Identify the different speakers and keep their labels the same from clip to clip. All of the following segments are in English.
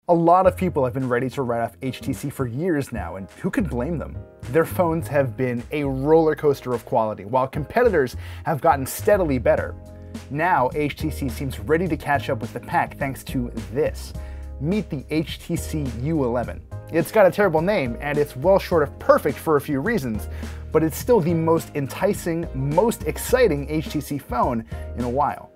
Speaker 1: A lot of people have been ready to write off HTC for years now, and who could blame them? Their phones have been a roller coaster of quality, while competitors have gotten steadily better. Now, HTC seems ready to catch up with the pack thanks to this. Meet the HTC U11. It's got a terrible name, and it's well short of perfect for a few reasons, but it's still the most enticing, most exciting HTC phone in a while.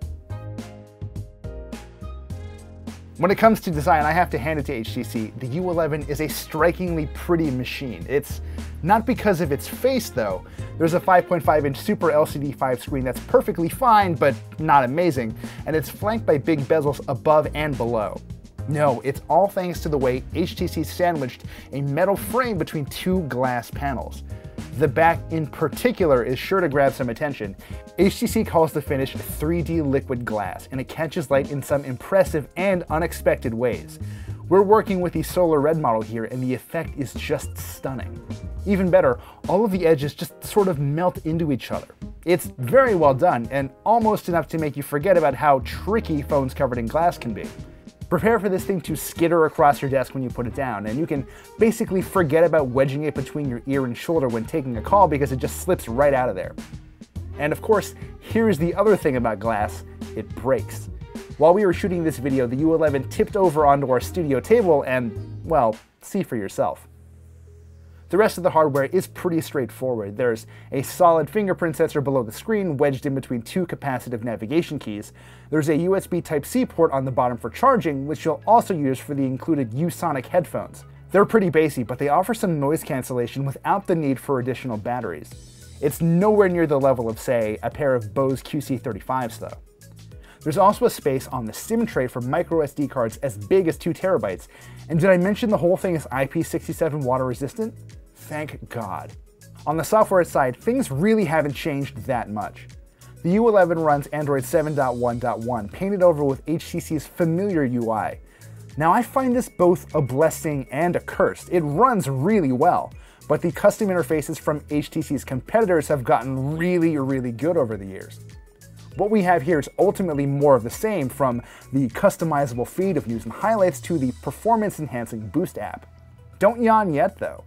Speaker 1: When it comes to design, I have to hand it to HTC. The U11 is a strikingly pretty machine. It's not because of its face though. There's a 5.5-inch Super LCD5 screen that's perfectly fine, but not amazing, and it's flanked by big bezels above and below. No, it's all thanks to the way HTC sandwiched a metal frame between two glass panels. The back in particular is sure to grab some attention. HTC calls the finish 3D liquid glass, and it catches light in some impressive and unexpected ways. We're working with the Solar Red model here, and the effect is just stunning. Even better, all of the edges just sort of melt into each other. It's very well done, and almost enough to make you forget about how tricky phones covered in glass can be. Prepare for this thing to skitter across your desk when you put it down, and you can basically forget about wedging it between your ear and shoulder when taking a call because it just slips right out of there. And of course, here's the other thing about glass: it breaks. While we were shooting this video, the U11 tipped over onto our studio table and, well, see for yourself. The rest of the hardware is pretty straightforward. There's a solid fingerprint sensor below the screen, wedged in between two capacitive navigation keys. There's a USB Type-C port on the bottom for charging, which you'll also use for the included U-Sonic headphones. They're pretty basic, but they offer some noise cancellation without the need for additional batteries. It's nowhere near the level of, say, a pair of Bose QC35s though. There's also a space on the SIM tray for microSD cards as big as 2 terabytes. And did I mention the whole thing is IP67 water resistant? Thank God. On the software side, things really haven't changed that much. The U11 runs Android 7.1.1, painted over with HTC's familiar UI. Now, I find this both a blessing and a curse. It runs really well, but the custom interfaces from HTC's competitors have gotten really good over the years. What we have here is ultimately more of the same, from the customizable feed of news and highlights to the performance-enhancing Boost app. Don't yawn yet, though.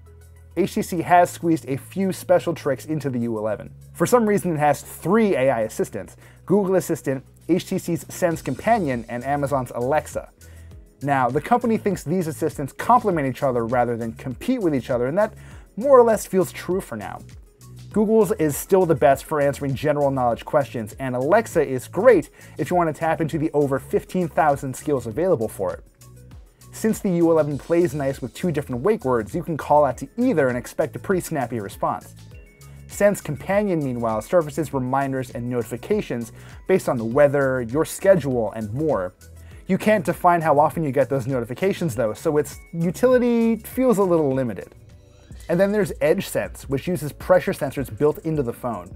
Speaker 1: HTC has squeezed a few special tricks into the U11. For some reason, it has 3 AI assistants: Google Assistant, HTC's Sense Companion, and Amazon's Alexa. Now, the company thinks these assistants complement each other rather than compete with each other, and that more or less feels true for now. Google's is still the best for answering general knowledge questions, and Alexa is great if you want to tap into the over 15,000 skills available for it. Since the U11 plays nice with 2 different wake words, you can call out to either and expect a pretty snappy response. Sense Companion, meanwhile, surfaces reminders and notifications based on the weather, your schedule, and more. You can't define how often you get those notifications though, so its utility feels a little limited. And then there's Edge Sense, which uses pressure sensors built into the phone.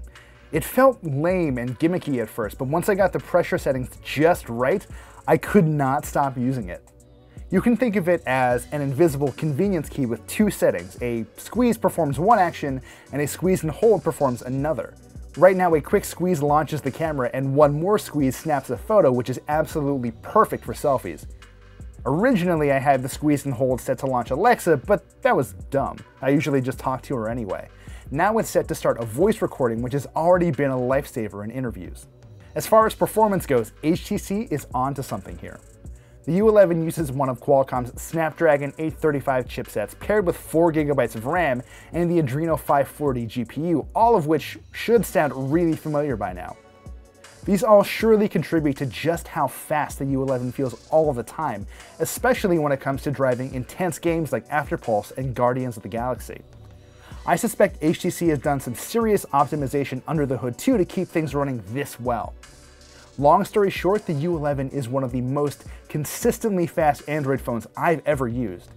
Speaker 1: It felt lame and gimmicky at first, but once I got the pressure settings just right, I could not stop using it. You can think of it as an invisible convenience key with 2 settings. A squeeze performs one action, and a squeeze and hold performs another. Right now, a quick squeeze launches the camera, and one more squeeze snaps a photo, which is absolutely perfect for selfies. Originally, I had the squeeze and hold set to launch Alexa, but that was dumb. I usually just talk to her anyway. Now it's set to start a voice recording, which has already been a lifesaver in interviews. As far as performance goes, HTC is onto something here. The U11 uses one of Qualcomm's Snapdragon 835 chipsets paired with 4 GB of RAM and the Adreno 540 GPU, all of which should sound really familiar by now. These all surely contribute to just how fast the U11 feels all the time, especially when it comes to driving intense games like Afterpulse and Guardians of the Galaxy. I suspect HTC has done some serious optimization under the hood too to keep things running this well. Long story short, the U11 is one of the most consistently fast Android phones I've ever used.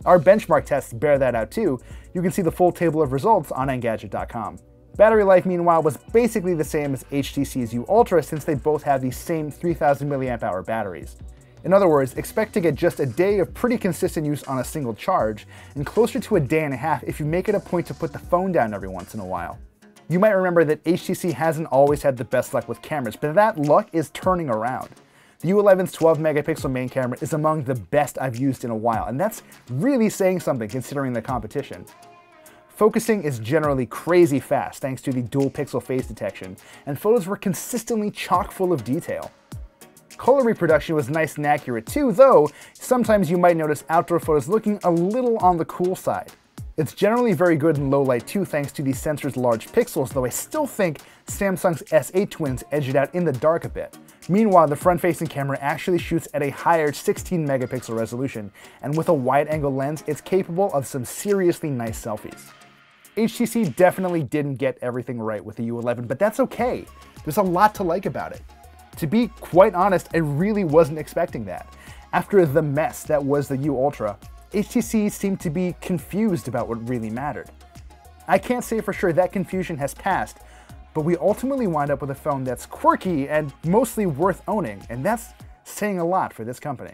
Speaker 1: Our benchmark tests bear that out too. You can see the full table of results on Engadget.com. Battery life, meanwhile, was basically the same as HTC's U Ultra, since they both have the same 3000 mAh batteries. In other words, expect to get just a day of pretty consistent use on a single charge, and closer to a day and a half if you make it a point to put the phone down every once in a while. You might remember that HTC hasn't always had the best luck with cameras, but that luck is turning around. The U11's 12 megapixel main camera is among the best I've used in a while, and that's really saying something considering the competition. Focusing is generally crazy fast thanks to the dual pixel phase detection, and photos were consistently chock full of detail. Color reproduction was nice and accurate too, though sometimes you might notice outdoor photos looking a little on the cool side. It's generally very good in low light too thanks to the sensor's large pixels, though I still think Samsung's S8 twins edge it out in the dark a bit. Meanwhile, the front-facing camera actually shoots at a higher 16 megapixel resolution, and with a wide-angle lens, it's capable of some seriously nice selfies. HTC definitely didn't get everything right with the U11, but that's okay. There's a lot to like about it. To be quite honest, I really wasn't expecting that. After the mess that was the U Ultra, HTC seemed to be confused about what really mattered. I can't say for sure that confusion has passed, but we ultimately wind up with a phone that's quirky and mostly worth owning, and that's saying a lot for this company.